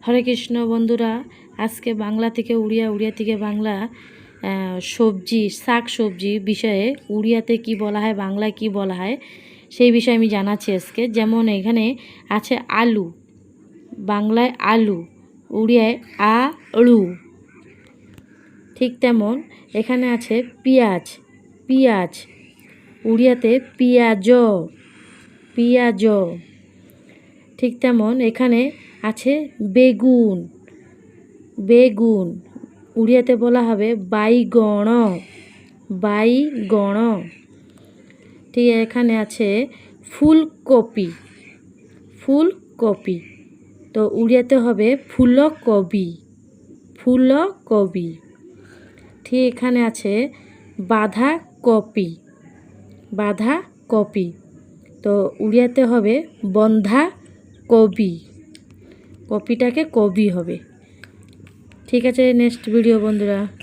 হরে কৃষ্ণ বন্ধুরা, আজকে বাংলা থেকে উড়িয়া, উড়িয়া থেকে বাংলা সবজি, শাক সবজি বিষয়ে উড়িয়াতে কি বলা হয়, বাংলায় কি বলা হয় সেই বিষয়ে আমি জানাচ্ছি আজকে। যেমন এখানে আছে আলু, বাংলায় আলু, উড়িয়ায় আলু। ঠিক তেমন এখানে আছে পেঁয়াজ, পেঁয়াজ, উড়িয়াতে পেঁয়াজ, পেঁয়াজ। ঠিক তেমন এখানে আছে বেগুন, বেগুন, উড়িয়াতে বলা হবে বাইগণ, বাইগণ। ঠিক এখানে আছে ফুলকপি, ফুলকপি, তো উড়িয়াতে হবে ফুলকবি, ফুলকবি। ঠিক এখানে আছে বাঁধাকপি, বাঁধাকপি, তো উড়িয়াতে হবে বন্ধাকবি, কপিটাকে কবি হবে। ঠিক আছে, নেক্সট ভিডিও বন্ধুরা।